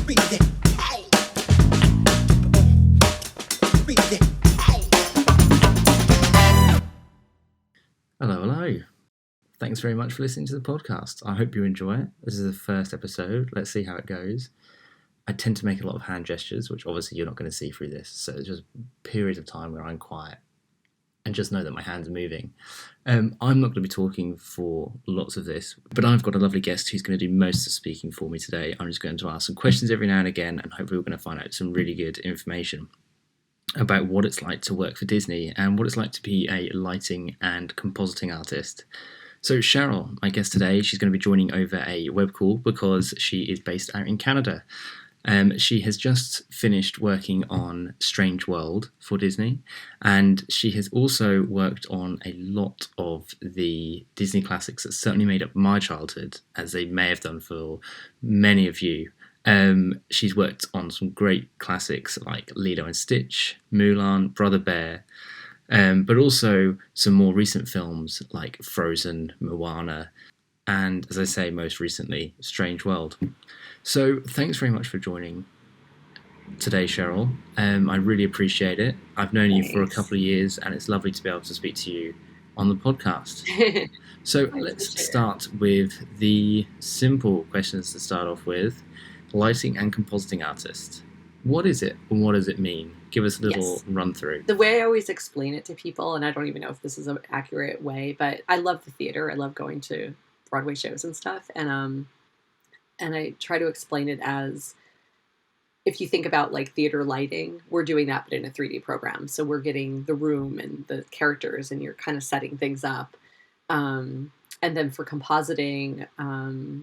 Hello, hello. Thanks very much for listening to the podcast. I hope you enjoy it. This is the first episode. Let's see how it goes. I tend to make a lot of hand gestures, which obviously you're not going to see through this. So it's just periods of time where I'm quiet and just know that my hands are moving. I'm not going to be talking for lots of this, but I've got a lovely guest who's going to do most of the speaking for me today. I'm just going to ask some questions every now and again, and hopefully we're going to find out some really good information about what it's like to work for Disney and what it's like to be a lighting and compositing artist. So Cheryl, my guest today, she's going to be joining over a web call because she is based out in Canada. She has just finished working on Strange World for Disney, and she has also worked on a lot of the Disney classics that certainly made up my childhood, as they may have done for many of you. She's worked on some great classics like Lilo and Stitch, Mulan, Brother Bear, but also some more recent films like Frozen, Moana, and, as I say, most recently, Strange World. So thanks very much for joining today, Cheryl. I really appreciate it. I've known you for a couple of years, and it's lovely to be able to speak to you on the podcast. So let's start with the simple questions to start off with. Lighting and compositing artist. What is it and what does it mean? Give us a little run through. The way I always explain it to people, and I don't even know if this is an accurate way, but I love the theater. I love going to Broadway shows and stuff. And I try to explain it as, if you think about like theater lighting, we're doing that, but in a 3D program. So we're getting the room and the characters, and you're kind of setting things up. And then for compositing, I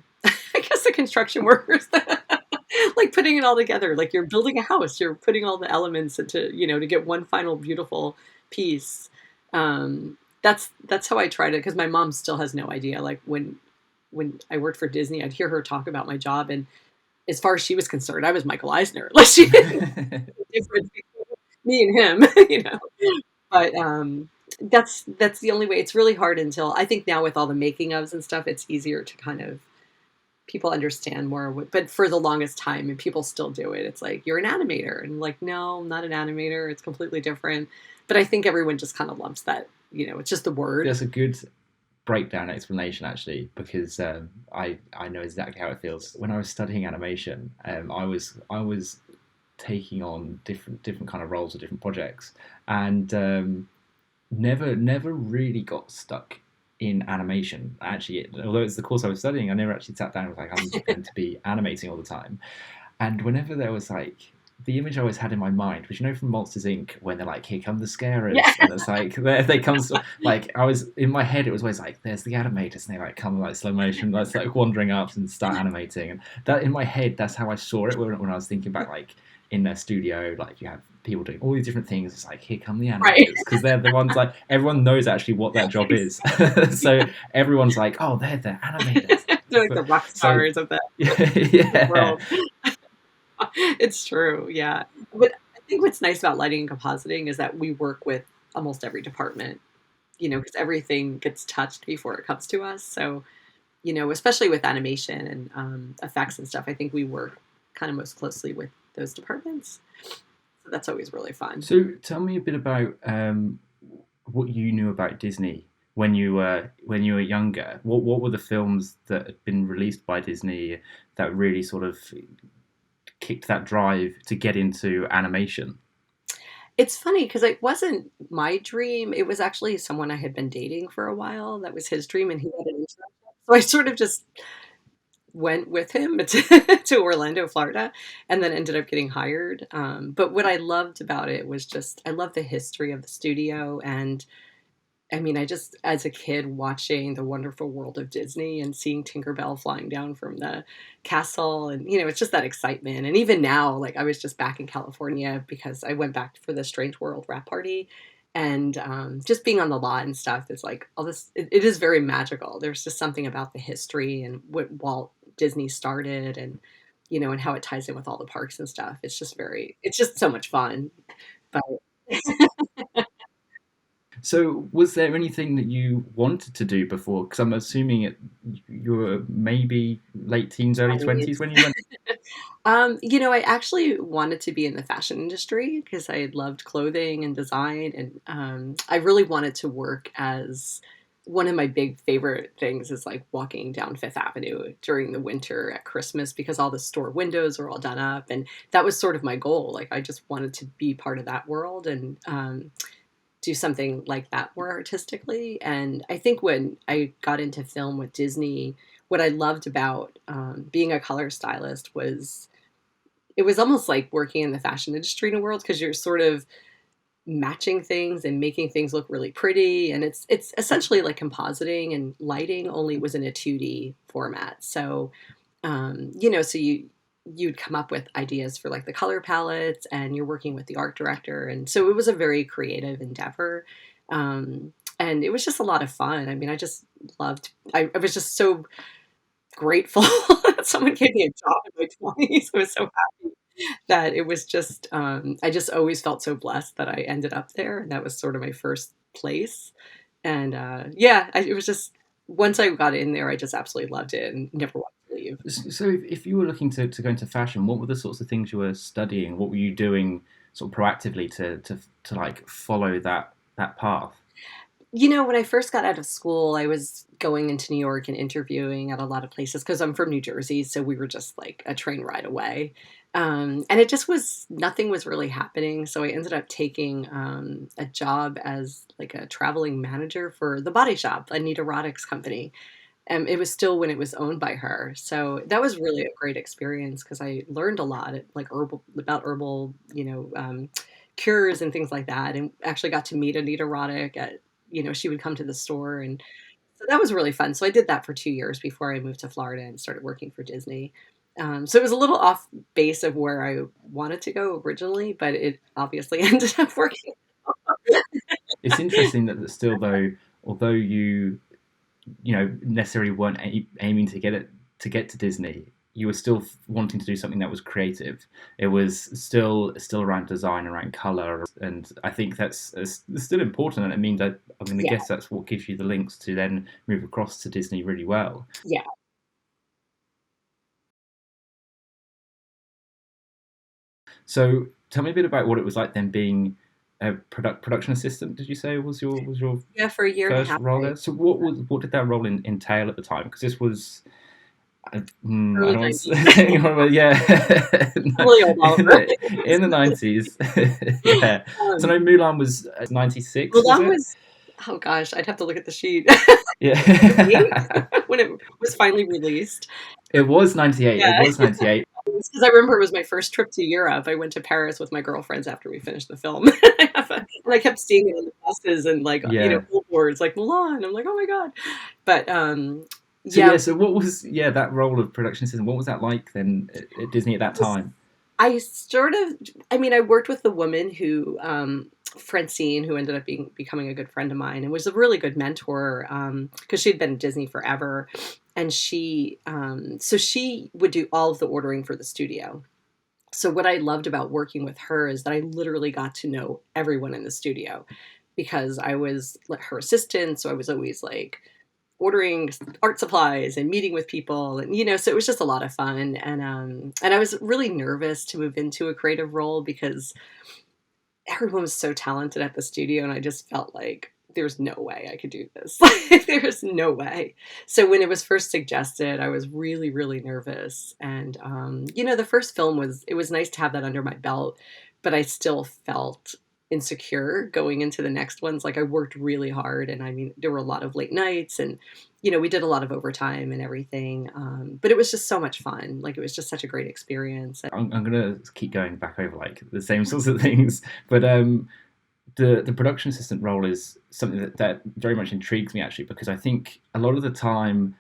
guess the construction workers, like putting it all together, like you're building a house, you're putting all the elements into, to get one final beautiful piece. That's how I try to, because my mom still has no idea. Like when I worked for Disney, I'd hear her talk about my job, and as far as she was concerned, I was Michael Eisner. Like she didn't difference between me and him, But that's the only way. It's really hard until, I think now with all the making ofs and stuff, it's easier to kind of, people understand more. But for the longest time, and people still do it, it's like, you're an animator. And like, no, I'm not an animator. It's completely different. But I think everyone just kind of lumps that, it's just the word. That's a good breakdown explanation, actually, because I know exactly how it feels. When I was studying animation, I was taking on different kind of roles or different projects, and never really got stuck in animation. Actually, although it's the course I was studying, I never actually sat down and was like, I'm going to be animating all the time. And whenever there was like, the image I always had in my mind was, from Monsters Inc. when they're like, here come the scarers, and it's like, there they come, like, I was, in my head, it was always like, there's the animators, and they like come like slow motion, like wandering up and start animating, and that, in my head, that's how I saw it when I was thinking back, like, in their studio, like, you have people doing all these different things. It's like, here come the animators, because they're the ones, like, everyone knows actually what that job is. So everyone's like, oh, they're the animators. They're like the rock stars of that world. It's true, yeah. But I think what's nice about lighting and compositing is that we work with almost every department, because everything gets touched before it comes to us. So, especially with animation and effects and stuff, I think we work kind of most closely with those departments. So that's always really fun. So tell me a bit about what you knew about Disney when you were younger. What were the films that had been released by Disney that really sort of kicked that drive to get into animation? It's funny because it wasn't my dream. It was actually someone I had been dating for a while. That was his dream, and he had an internship. So I sort of just went with him to Orlando, Florida, and then ended up getting hired. But what I loved about it was just, I love the history of the studio. And I mean, I just, as a kid, watching The Wonderful World of Disney and seeing Tinkerbell flying down from the castle, and, it's just that excitement. And even now, like, I was just back in California because I went back for the Strange World wrap party, and just being on the lot and stuff is like, all this, it is very magical. There's just something about the history and what Walt Disney started, and, and how it ties in with all the parks and stuff. It's just so much fun. But So was there anything that you wanted to do before? Because I'm assuming you were maybe late teens, early 20s when you went. I actually wanted to be in the fashion industry because I loved clothing and design, and I really wanted to work as one of my big favorite things is like walking down Fifth Avenue during the winter at Christmas because all the store windows are all done up, and that was sort of my goal. Like I just wanted to be part of that world and do something like that more artistically. And I think when I got into film with Disney, what I loved about being a color stylist was it was almost like working in the fashion industry in a world because you're sort of matching things and making things look really pretty, and it's essentially like compositing and lighting, only it was in a 2D format. So, so you'd come up with ideas for like the color palettes, and you're working with the art director, and so it was a very creative endeavor. And it was just a lot of fun. I mean, I just loved. I was just so grateful that someone gave me a job in my 20s. I was so that it was just, I just always felt so blessed that I ended up there, and that was sort of my first place, and, yeah, it was just once I got in there, I just absolutely loved it and never wanted to leave. So if you were looking to go into fashion, what were the sorts of things you were studying? What were you doing sort of proactively to like follow that path? When I first got out of school, I was going into New York and interviewing at a lot of places because I'm from New Jersey, so we were just like a train ride away. And it just was nothing was really happening. So I ended up taking a job as like a traveling manager for the Body Shop, a Nita Roddick's company. It was still when it was owned by her. So that was really a great experience because I learned a lot like herbal, cures and things like that. And actually got to meet Anita Roddick at, she would come to the store. And so that was really fun. So I did that for 2 years before I moved to Florida and started working for Disney. So it was a little off base of where I wanted to go originally, but it obviously ended up working. It's interesting that still though, although you necessarily weren't aiming to get to Disney, you were still wanting to do something that was creative. It was still around design, around color, and I think that's still important. And I mean, I Yeah, guess that's what gives you the links to then move across to Disney really well. yeah. So tell me a bit about what it was like then being a production assistant. Did you say was your Yeah, for a year and a first half, role I there? So what did that role entail at the time? Because this was I early don't want 90s. to say, well, yeah, Really old in Oliver. the 90s, yeah. So no, Um, Mulan was 96, was Mulan it? was oh gosh, I'd have to look at the sheet. Yeah, 8 when it was finally released. it was 98. It Yeah, was 98. because I remember it was my first trip to Europe. I went to Paris with my girlfriends after we finished the film. And I kept seeing it on the buses and like, Yeah. billboards like Mulan. I'm like, "Oh my god." But, So yeah, yeah, so what was that role of production assistant? What was that like then at Disney at that was time? I sort of I mean, I worked with the woman who, Francine, who ended up becoming a good friend of mine and was a really good mentor, because she'd been at Disney forever, and she would do all of the ordering for the studio. So what I loved about working with her is that I literally got to know everyone in the studio because I was like her assistant, so I was always like ordering art supplies and meeting with people, and so it was just a lot of fun. And I was really nervous to move into a creative role because everyone was so talented at the studio, and I just felt like there's no way I could do this. Like, there's no way. So when it was first suggested, I was really, really nervous. And the first film it was nice to have that under my belt, but I still felt insecure going into the next ones. Like I worked really hard, and I mean, there were a lot of late nights, and we did a lot of overtime and everything. But it was just so much fun. Like it was just such a great experience. I'm gonna keep going back over like the same sorts of things, but the production assistant role is something that very much intrigues me actually because I think a lot of the time,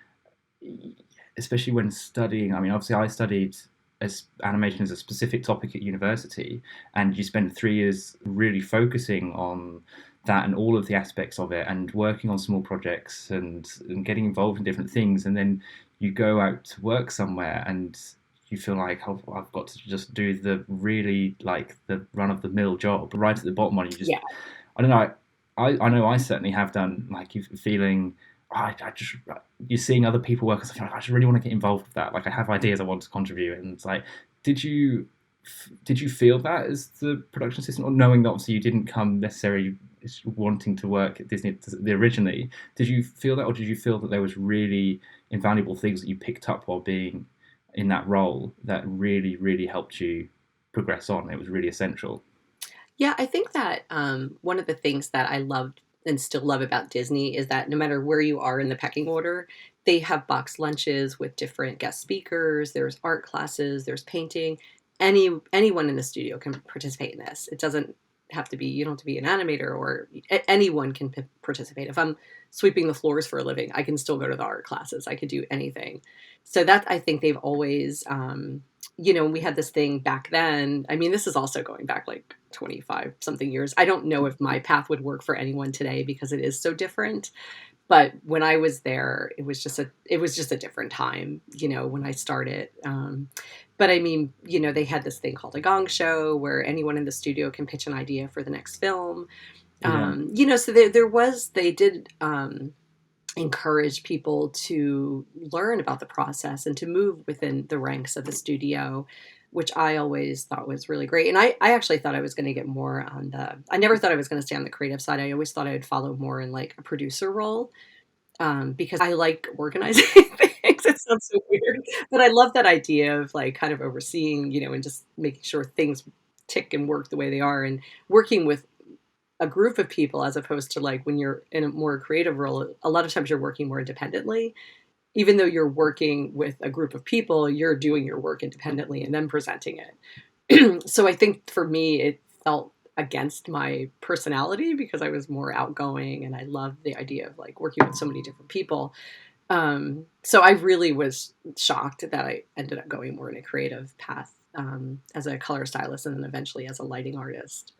especially when studying, I mean, obviously I studied as animation as a specific topic at university, and you spend 3 years really focusing on that and all of the aspects of it, and working on small projects and getting involved in different things, and then you go out to work somewhere and you feel like oh, I've got to just do the really like the run of the mill job right at the bottom one. You just Yeah. I don't know. I know I certainly have done like you feeling. I just you're seeing other people work on something. Like, I just really want to get involved with that. Like I have ideas I want to contribute, and it's like, did you did you feel that as the production assistant, or knowing that obviously you didn't come necessarily wanting to work at Disney originally? Did you feel that, or did you feel that there was really invaluable things that you picked up while being in that role that really helped you progress on? It was really essential. Yeah, I think that one of the things that I loved and still love about Disney is that no matter where you are in the pecking order, they have box lunches with different guest speakers. There's art classes. There's painting. Anyone in the studio can participate in this. It doesn't have to be you don't have to be an animator or anyone can participate. If I'm sweeping the floors for a living, I can still go to the art classes. I could do anything. So that I think they've always we had this thing back then. I mean, this is also going back like 25 something years. I don't know if my path would work for anyone today because it is so different. But when I was there, it was just a different time, when I started. But I mean, they had this thing called a gong show where anyone in the studio can pitch an idea for the next film. Yeah, So they did encourage people to learn about the process and to move within the ranks of the studio, which I always thought was really great. And I actually thought I was going to get more I never thought I was going to stay on the creative side. I always thought I would follow more in like a producer role because I like organizing things. It sounds so weird, but I love that idea of like kind of overseeing, and just making sure things tick and work the way they are and working with a group of people as opposed to like when you're in a more creative role, a lot of times you're working more independently. Even though you're working with a group of people, you're doing your work independently and then presenting it. So I think for me, it felt against my personality because I was more outgoing and I loved the idea of like working with so many different people. So I really was shocked that I ended up going more in a creative path as a color stylist and then eventually as a lighting artist.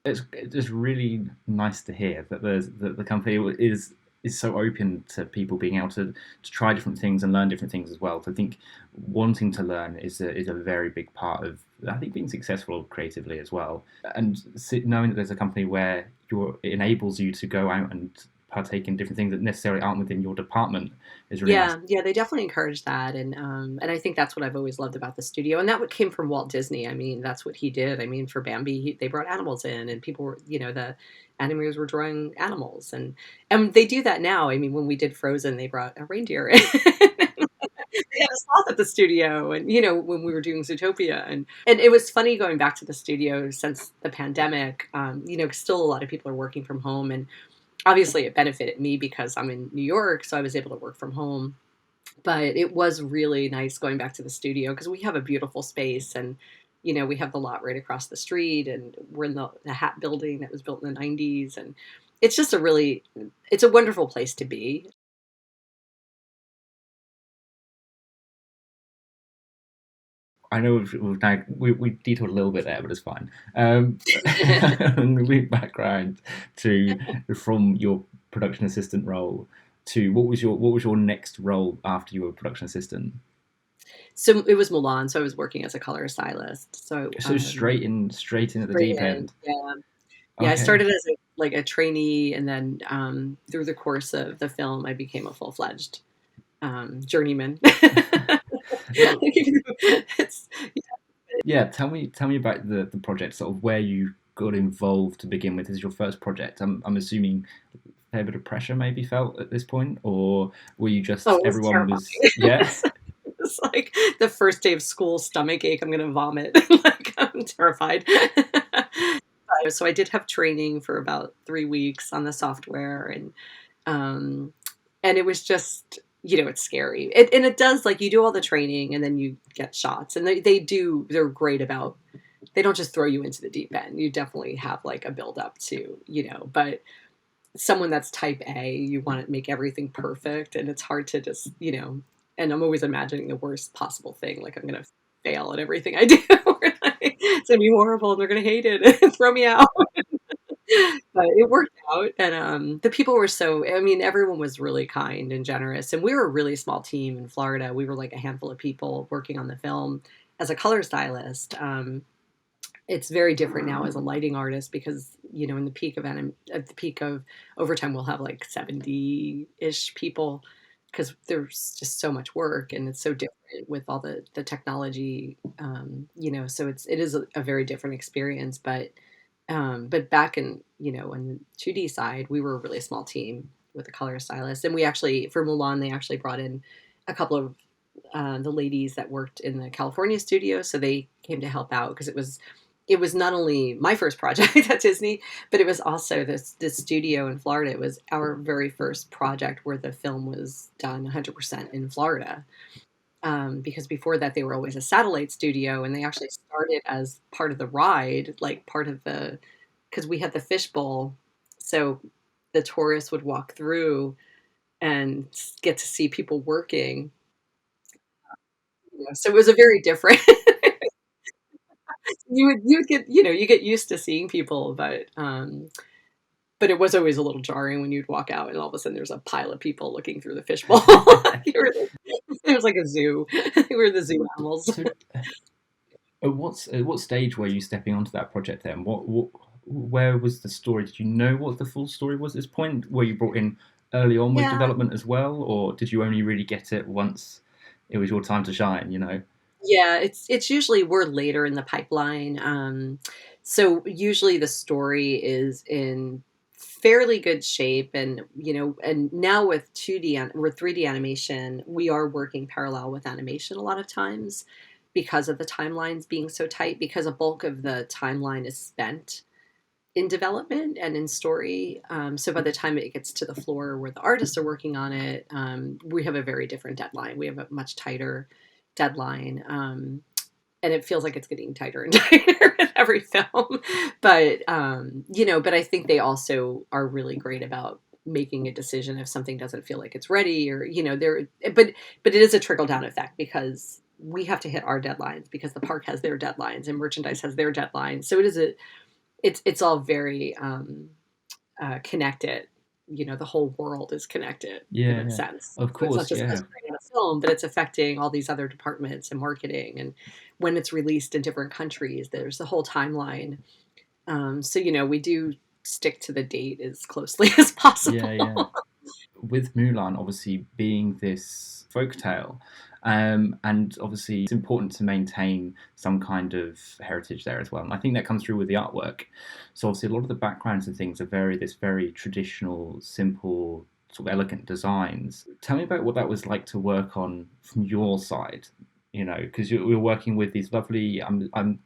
it's just really nice to hear that that the company is so open to people being able to try different things and learn different things as well. So I think wanting to learn is a very big part of, I think, being successful creatively as well. And knowing that there's a company where it enables you to go out and partake in different things that necessarily aren't within your department is really nice. Yeah, yeah, they definitely encourage that, and I think that's what I've always loved about the studio, and that what came from Walt Disney. I mean, that's what he did. I mean, for Bambi, they brought animals in, and people were, the animators were drawing animals, and they do that now. I mean, when we did Frozen, they brought a reindeer in. They had a sloth at the studio, and when we were doing Zootopia, and it was funny going back to the studio since the pandemic. 'Cause still a lot of people are working from home, and obviously it benefited me because I'm in New York, so I was able to work from home. But it was really nice going back to the studio because we have a beautiful space and we have the lot right across the street and we're in the Hat building that was built in the 90s and it's just it's a wonderful place to be. I know we detoured a little bit there, but it's fine. Moving background to from your production assistant role to what was your next role after you were a production assistant? So it was Milan, so I was working as a color stylist. So So straight in at the straight deep in, end. yeah. Yeah, I Okay. started as a trainee, and then through the course of the film, I became a full-fledged journeyman. It's, Yeah, tell me about the project, sort of where you got involved to begin with. This is your first project. I'm assuming a fair bit of pressure maybe felt at this point, or were you just oh, it was everyone terrifying. was yeah? It's like the first day of school, stomach ache. I'm gonna vomit. Like I'm terrified. So I did have training for about 3 weeks on the software, um, and it was just it's scary. And it does like you do all the training and then you get shots, and they're great about they don't just throw you into the deep end. You definitely have like a build up to but someone that's type A, you want to make everything perfect, and it's hard to just, and I'm always imagining the worst possible thing, like I'm gonna fail at everything I do. Or like, it's gonna be horrible, and they're gonna hate it and throw me out. But it worked out, and the people were so. I mean, everyone was really kind and generous, and we were a really small team in Florida. We were like a handful of people working on the film as a color stylist. It's very different now as a lighting artist because, in the peak of at the peak of overtime, we'll have like 70-ish people because there's just so much work and it's so different with all the technology, so it is a very different experience. But back in, on the 2D side, we were a really small team with a color stylist. And we actually, for Mulan, they actually brought in a couple of the ladies that worked in the California studio. So they came to help out because it was not only my first project at Disney, but it was also this studio in Florida. It was our very first project where the film was done 100% in Florida. Because before that, they were always a satellite studio, and they actually started as part of the ride, like part of because we had the fishbowl, so the tourists would walk through and get to see people working. So it was a very different. You would get you get used to seeing people, but it was always a little jarring when you'd walk out and all of a sudden there's a pile of people looking through the fishbowl. It was like a zoo. We were the zoo animals. So, at what stage were you stepping onto that project then? Where was the story? Did you know what the full story was at this point? Were you brought in early on with Yeah, development as well, or did you only really get it once it was your time to shine? yeah, it's usually we're later in the pipeline. So usually the story is in fairly good shape, and now with 3D animation, we are working parallel with animation a lot of times because of the timelines being so tight, because a bulk of the timeline is spent in development and in story. So by the time it gets to the floor where the artists are working on it, we have a very different deadline. We have a much tighter deadline. And it feels like it's getting tighter and tighter with every film. But I think they also are really great about making a decision if something doesn't feel like it's ready, or but it is a trickle down effect because we have to hit our deadlines because the park has their deadlines and merchandise has their deadlines. So it's all very connected. The whole world is connected in Yeah, a yeah. sense. Of So it's not course, just us yeah. creating a film, but it's affecting all these other departments and marketing. And when it's released in different countries, there's the whole timeline. So we do stick to the date as closely as Yeah, yeah. possible. With Mulan obviously being this folktale, and obviously it's important to maintain some kind of heritage there as well. And I think that comes through with the artwork. So obviously a lot of the backgrounds and things are very traditional, simple, sort of elegant designs. Tell me about what that was like to work on from your side. Because you're working with these lovely. I'm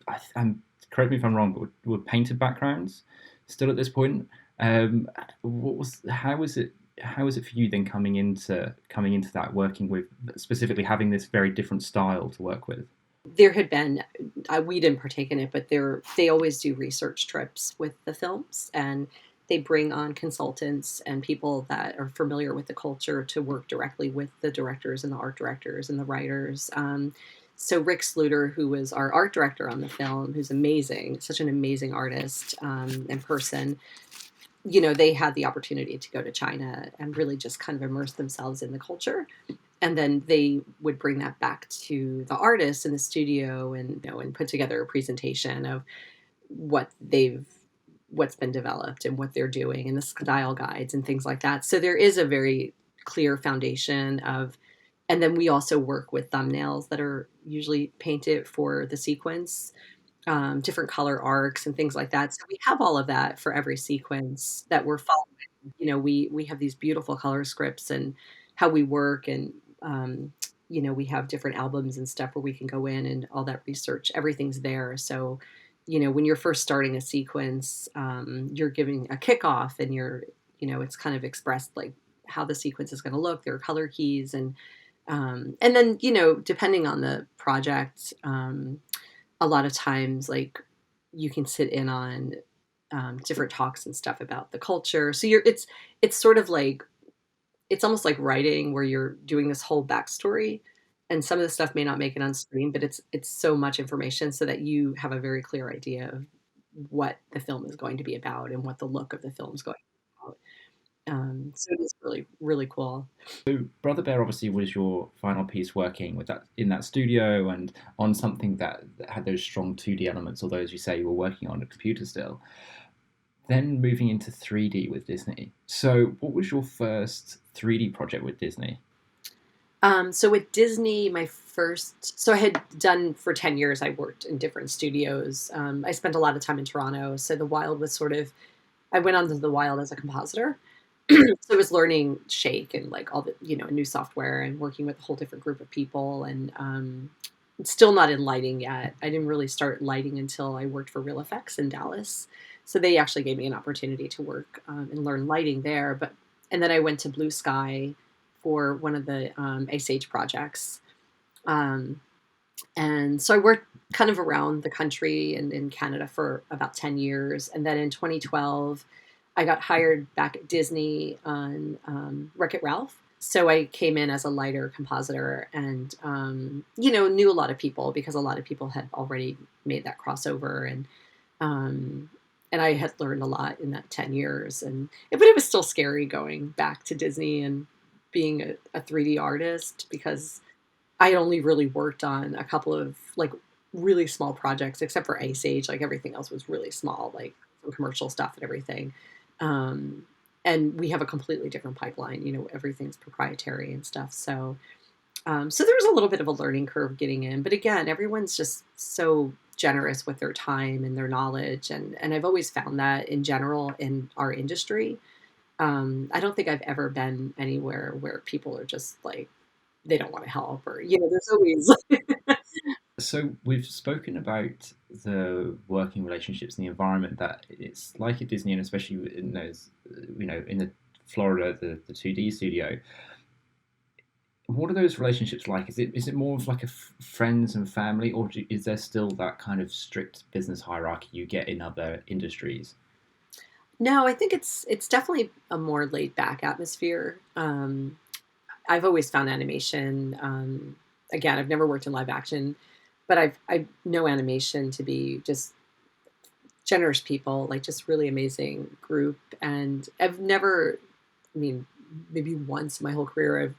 correct me if I'm wrong, but were painted backgrounds still at this point. What was how was it how is it for you then coming into that, working with specifically having this very different style to work with? There had been, we didn't partake in it, but they always do research trips with the films, and they bring on consultants and people that are familiar with the culture to work directly with the directors and the art directors and the writers. So Rick Sluter, who was our art director on the film, who's amazing, such an amazing artist and person, they had the opportunity to go to China and really just kind of immerse themselves in the culture, and then they would bring that back to the artists in the studio, and put together a presentation of what they've what's been developed and what they're doing and the style guides and things like that. So there is a very clear foundation of, and then we also work with thumbnails that are usually painted for the sequence, different color arcs and things like that. So we have all of that for every sequence that we're following. We have these beautiful color scripts and how we work, and we have different albums and stuff where we can go in and all that research. Everything's there. So when you're first starting a sequence, you're giving a kickoff, and it's kind of expressed like how the sequence is going to look. There are color keys, and then depending on the project. A lot of times, like, you can sit in on different talks and stuff about the culture. So it's sort of like, it's almost like writing where you're doing this whole backstory, and some of the stuff may not make it on screen, but it's so much information so that you have a very clear idea of what the film is going to be about and what the look of the film is going to be about. So it is really, really cool. Brother Bear obviously was your final piece working with that in that studio and on something that had those strong 2D elements, although as you say you were working on a computer still. Then moving into 3D with Disney. So what was your first 3D project with Disney? So with Disney, so I had done for 10 years, I worked in different studios. I spent a lot of time in Toronto. So the Wild was I went onto the Wild as a compositor. So I was learning Shake and like all the, new software and working with a whole different group of people and still not in lighting yet. I didn't really start lighting until I worked for Real Effects in Dallas. So they actually gave me an opportunity to work and learn lighting there. And then I went to Blue Sky for one of the Ice Age projects. Um, and so I worked kind of around the country and in Canada for about 10 years. And then in 2012, I got hired back at Disney on Wreck-It Ralph. So I came in as a lighter compositor and, knew a lot of people because a lot of people had already made that crossover. And I had learned a lot in that 10 years. But it was still scary going back to Disney and being a 3D artist because I only really worked on a couple of like really small projects, except for Ice Age. Like everything else was really small, like some commercial stuff and everything. Um, and we have a completely different pipeline. Everything's proprietary and stuff. So there was a little bit of a learning curve getting in. But again, everyone's just so generous with their time and their knowledge, and I've always found that in general in our industry. I don't think I've ever been anywhere where people are just like they don't want to help or there's always So we've spoken about the working relationships and the environment that it's like at Disney, and especially in those, in the Florida, the 2D studio. What are those relationships like? Is it more of like a friends and family, or is there still that kind of strict business hierarchy you get in other industries? No, I think it's definitely a more laid back atmosphere. I've always found animation. Again, I've never worked in live action, but I know animation to be just generous people, like just really amazing group. And I've never, I mean, maybe once in my whole career, I've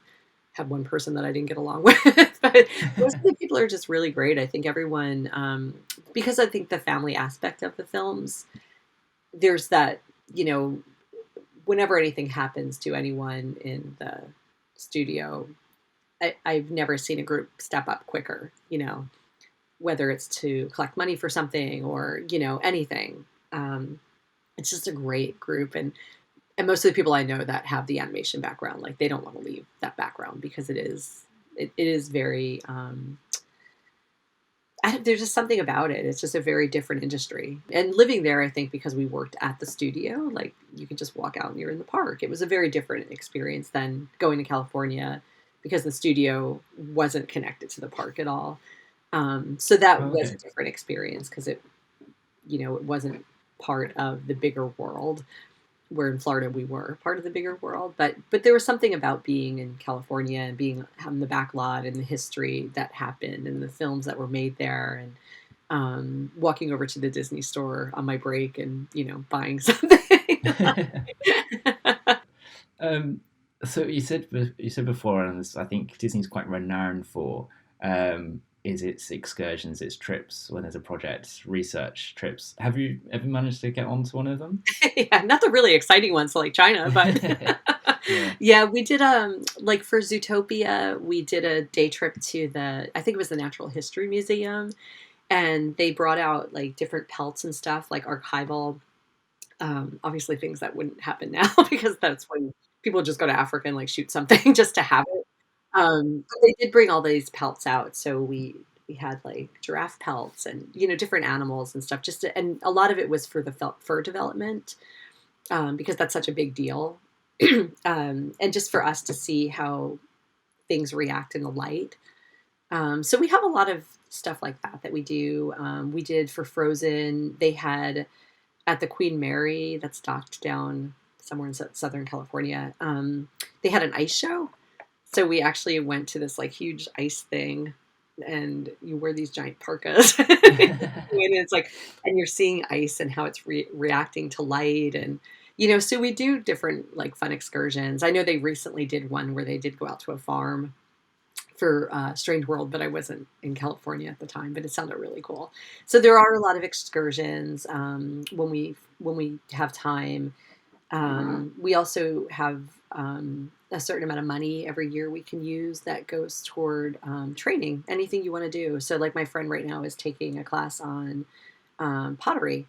had one person that I didn't get along with, but most of the people are just really great. I think everyone, because I think the family aspect of the films, there's that, you know, whenever anything happens to anyone in the studio, I've never seen a group step up quicker, whether it's to collect money for something or, anything. It's just a great group. And most of the people I know that have the animation background, like they don't want to leave that background because it is very, there's just something about it. It's just a very different industry. And living there, I think because we worked at the studio, like you can just walk out and you're in the park. It was a very different experience than going to California because the studio wasn't connected to the park at all. So that was a Okay. different experience because it wasn't part of the bigger world. Where in Florida we were part of the bigger world, but there was something about being in California and being on the back lot and the history that happened and the films that were made there and walking over to the Disney store on my break and buying something. Um, so you said before, and I think Disney's quite renowned for is its excursions, its trips when there's a project, research trips. Have you ever managed to get onto one of them? Yeah, not the really exciting ones like China, but Yeah. yeah, we did like for Zootopia, we did a day trip to I think it was the Natural History Museum, and they brought out like different pelts and stuff, like archival, obviously things that wouldn't happen now because that's when people just go to Africa and like shoot something just to have it. But they did bring all these pelts out, so we had like giraffe pelts and different animals and stuff. And a lot of it was for the fur development because that's such a big deal, and just for us to see how things react in the light. So we have a lot of stuff like that we do. We did for Frozen. They had at the Queen Mary that's docked down somewhere in Southern California. They had an ice show. So we actually went to this like huge ice thing and you wear these giant parkas and it's like, and you're seeing ice and how it's reacting to light. And, So we do different like fun excursions. I know they recently did one where they did go out to a farm for Strange World, but I wasn't in California at the time, but it sounded really cool. So there are a lot of excursions when we have time. We also have a certain amount of money every year we can use that goes toward training, anything you want to do. So, like my friend right now is taking a class on pottery,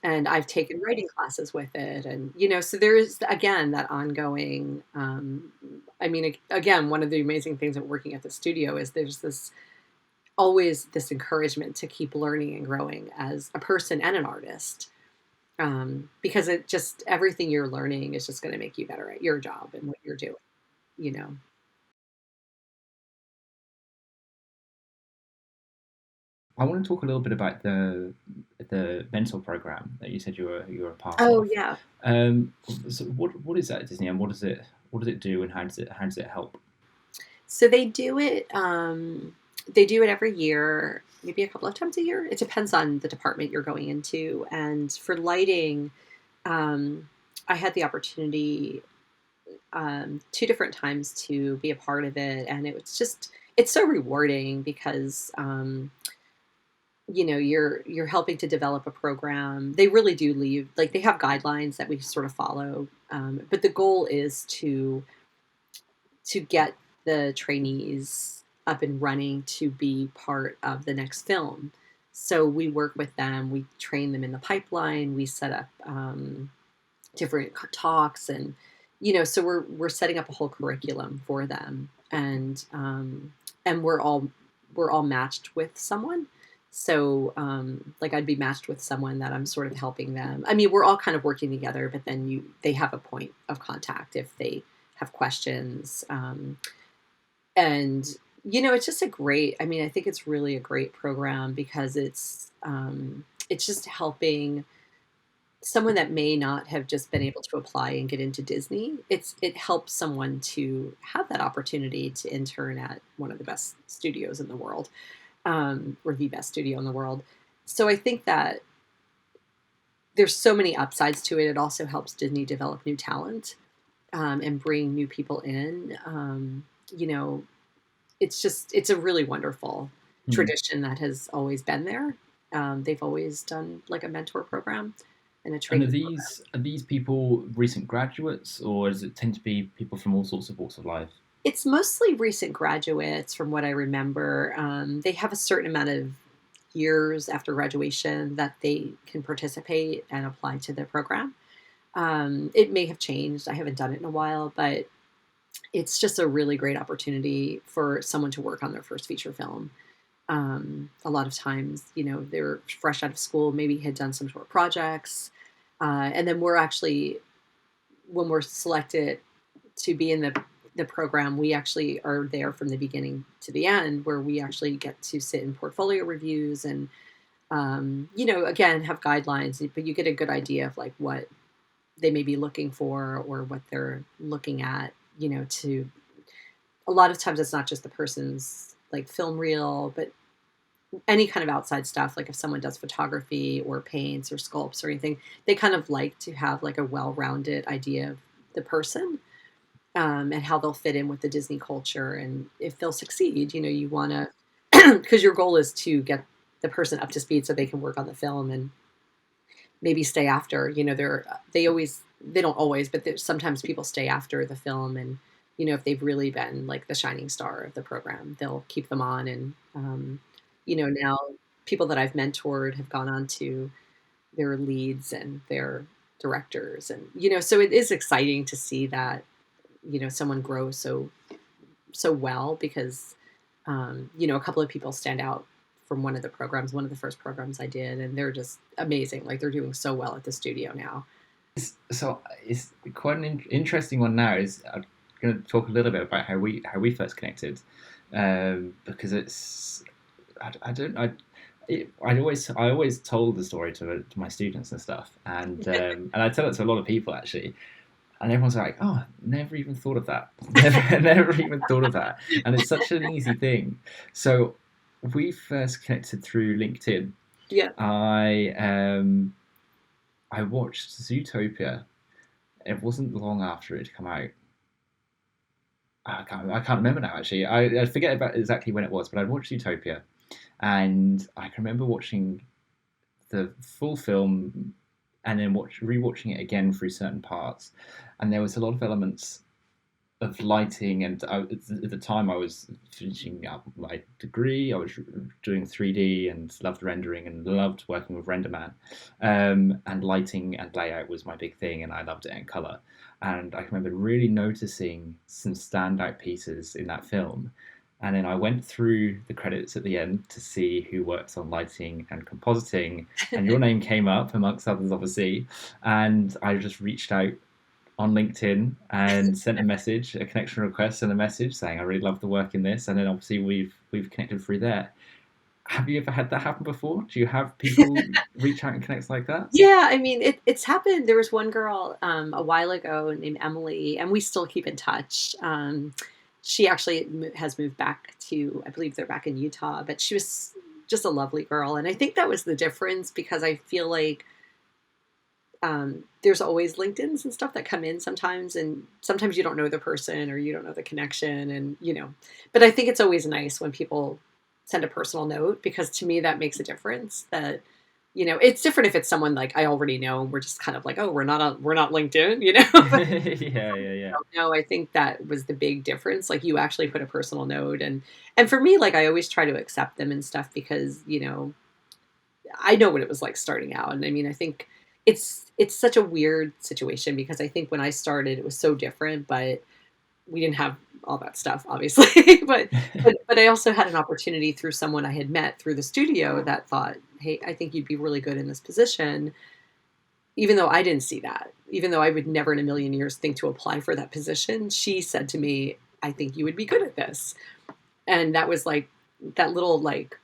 and I've taken writing classes with it. And, so there is, again, that ongoing. I mean, again, one of the amazing things of working at the studio is there's always this encouragement to keep learning and growing as a person and an artist, because it just everything you're learning is just going to make you better at your job and what you're doing, you know. I want to talk a little bit about the mentor program that you said you were a part Oh of. yeah. Um, so what is that at Disney, and what does it do, and how does it help? So they do it every year, maybe a couple of times a year. It depends on the department you're going into. And for lighting, um, I had the opportunity two different times to be a part of it, and it's so rewarding because you're helping to develop a program. They really do leave, like, they have guidelines that we sort of follow, but the goal is to get the trainees up and running to be part of the next film. So we work with them, we train them in the pipeline, we set up different talks, and so we're setting up a whole curriculum for them, and we're all matched with someone. So like I'd be matched with someone that I'm sort of helping them. I mean, we're all kind of working together, but then they have a point of contact if they have questions. And it's just a great, I mean, I think it's really a great program because it's just helping someone that may not have just been able to apply and get into Disney. It helps someone to have that opportunity to intern at one of the best studios in the world, or the best studio in the world. So I think that there's so many upsides to it. It also helps Disney develop new talent, and bring new people in. You know, it's a really wonderful Hmm. tradition that has always been there. They've always done like a mentor program and a And are training program. these people recent graduates, or does it tend to be people from all sorts of walks of life? It's mostly recent graduates, from what I remember. They have a certain amount of years after graduation that they can participate and apply to the program. It may have changed. I haven't done it in a while, but it's just a really great opportunity for someone to work on their first feature film. A lot of times, they're fresh out of school, maybe had done some short projects. And then when we're selected to be in the program, we actually are there from the beginning to the end, where we actually get to sit in portfolio reviews and, again, have guidelines, but you get a good idea of like what they may be looking for or what they're looking at, to a lot of times it's not just the person's like film reel, but any kind of outside stuff. Like if someone does photography or paints or sculpts or anything, they kind of like to have like a well-rounded idea of the person, and how they'll fit in with the Disney culture. And if they'll succeed, you want to, because your goal is to get the person up to speed so they can work on the film and maybe stay after. They don't always, but sometimes people stay after the film, and if they've really been like the shining star of the program, they'll keep them on. And now people that I've mentored have gone on to their leads and their directors, and so it is exciting to see that someone grow so well, because a couple of people stand out from one of the first programs I did, and they're just amazing. Like they're doing so well at the studio now. So it's quite an interesting one. Now is I'm going to talk a little bit about how we first connected, because it's I don't I always told the story to my students and stuff, and I tell it to a lot of people actually, and everyone's like, "Oh, never even thought of that. Never even thought of that." And it's such an easy thing. So we first connected through LinkedIn. Yeah. I watched Zootopia It wasn't long after it had come out. I can't remember now, actually. I forget about exactly when it was, but I'd watched Utopia, and I can remember watching the full film and then rewatching it again through certain parts. And there was a lot of elements of lighting, and at the time I was finishing up my degree. I was doing 3D and loved rendering and loved working with RenderMan, and lighting and layout was my big thing, and I loved it in color. And I can remember really noticing some standout pieces in that film. And then I went through the credits at the end to see who works on lighting and compositing, and your name came up amongst others, obviously. And I just reached out on LinkedIn and sent a message, a connection request, and a message saying I really love the work in this. And then obviously we've connected through there. Have you ever had that happen before? Do you have people reach out and connect like that? Yeah, I mean, it's happened. There was one girl a while ago named Emily, and we still keep in touch. She actually has moved back to, I believe they're back in Utah, but she was just a lovely girl. And I think that was the difference, because I feel like there's always LinkedIn's and stuff that come in sometimes, and sometimes you don't know the person or you don't know the connection, and but I think it's always nice when people send a personal note, because to me that makes a difference. That it's different if it's someone like I already know and we're just kind of like, oh, we're not LinkedIn, But Yeah, yeah, yeah. no, I think that was the big difference. Like, you actually put a personal note, and for me, like, I always try to accept them and stuff, because I know what it was like starting out. And I mean, I think it's such a weird situation, because I think when I started it was so different, but we didn't have all that stuff, obviously. But I also had an opportunity through someone I had met through the studio that thought, hey, I think you'd be really good in this position, even though I didn't see that, even though I would never in a million years think to apply for that position. She said to me, I think you would be good at this. And that was like that little like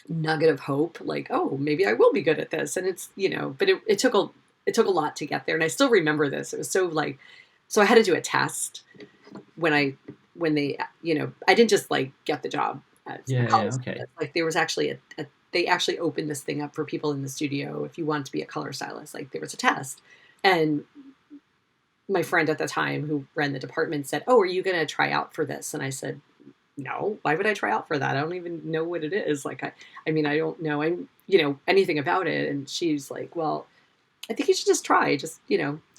nugget of hope, like, oh, maybe I will be good at this. And but it took a lot to get there. And I still remember this. It was so like, so I had to do a test when they, I didn't just like get the job as a Yeah, color yeah, okay. stylist. Like, there was actually they actually opened this thing up for people in the studio. If you want to be a color stylist, like, there was a test. And my friend at the time who ran the department said, oh, are you going to try out for this? And I said, no, why would I try out for that? I don't even know what it is. Like, I mean, I don't know, anything about it. And she's like, well, I think you should just try. Just,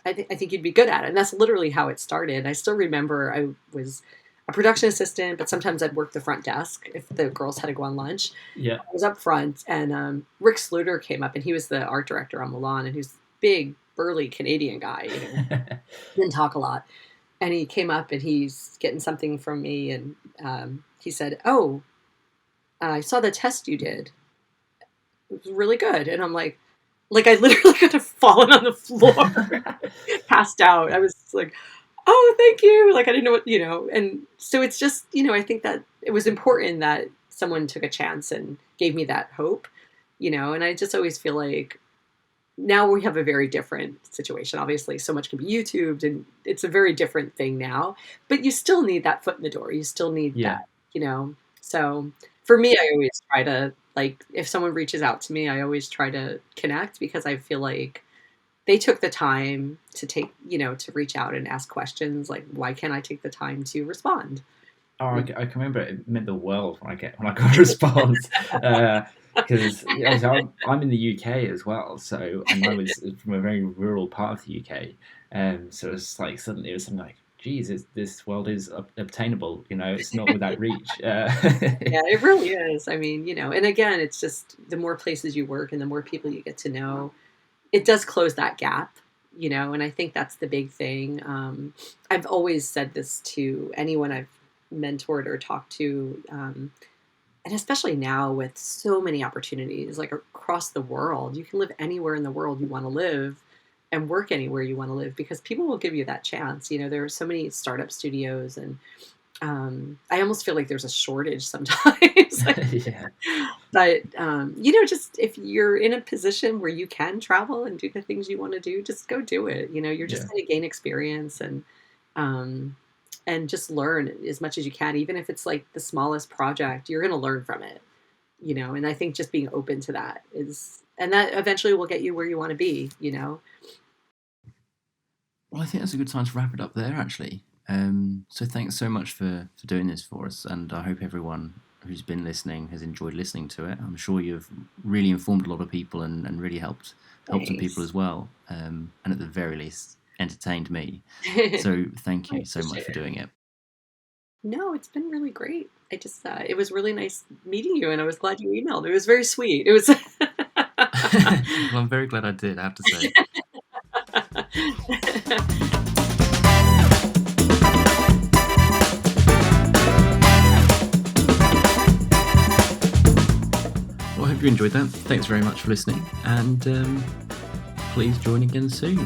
I think you'd be good at it. And that's literally how it started. I still remember I was a production assistant, but sometimes I'd work the front desk if the girls had to go on lunch. Yeah. I was up front, and Rick Sluter came up, and he was the art director on Milan, and he was big, burly Canadian guy, didn't talk a lot. And he came up and he's getting something from me, and he said, oh, I saw the test you did. It was really good. And I'm like I literally could have fallen on the floor, passed out. I was like, oh, thank you. Like, I didn't know what. And so it's just, I think that it was important that someone took a chance and gave me that hope, and I just always feel like now we have a very different situation. Obviously, so much can be YouTubed, and it's a very different thing now, but you still need that foot in the door. You still need Yeah. that. So for me, I always try to, like, if someone reaches out to me, I always try to connect, because I feel like they took the time to to reach out and ask questions. Like, why can't I take the time to respond? Oh, I can remember it meant the world when I got a response. Because I'm in the UK as well, and I was from a very rural part of the UK, so it's like suddenly it was something like, geez, this world is obtainable, it's not without reach. Yeah, it really is. I mean, and again, it's just the more places you work and the more people you get to know, it does close that gap, and I think that's the big thing. I've always said this to anyone I've mentored or talked to, and especially now with so many opportunities like across the world, you can live anywhere in the world you want to live and work anywhere you want to live, because people will give you that chance. There are so many startup studios, and I almost feel like there's a shortage sometimes. Yeah. But just if you're in a position where you can travel and do the things you want to do, just go do it. You're just Yeah. going to gain experience, and just learn as much as you can, even if it's like the smallest project. You're going to learn from it. And I think just being open to that and that eventually will get you where you want to be. Well, I think that's a good time to wrap it up there, actually. So thanks so much for doing this for us, and I hope everyone who's been listening has enjoyed listening to it. I'm sure you've really informed a lot of people and really helped some people Thanks. as well, and at the very least entertained me. I So thank you so much appreciate for it. doing it. No, it's been really great. I just, it was really nice meeting you, and I was glad you emailed. It was very sweet. It was. Well, I'm very glad I did, I have to say. Well, I hope you enjoyed that. Thanks very much for listening, and please join again soon.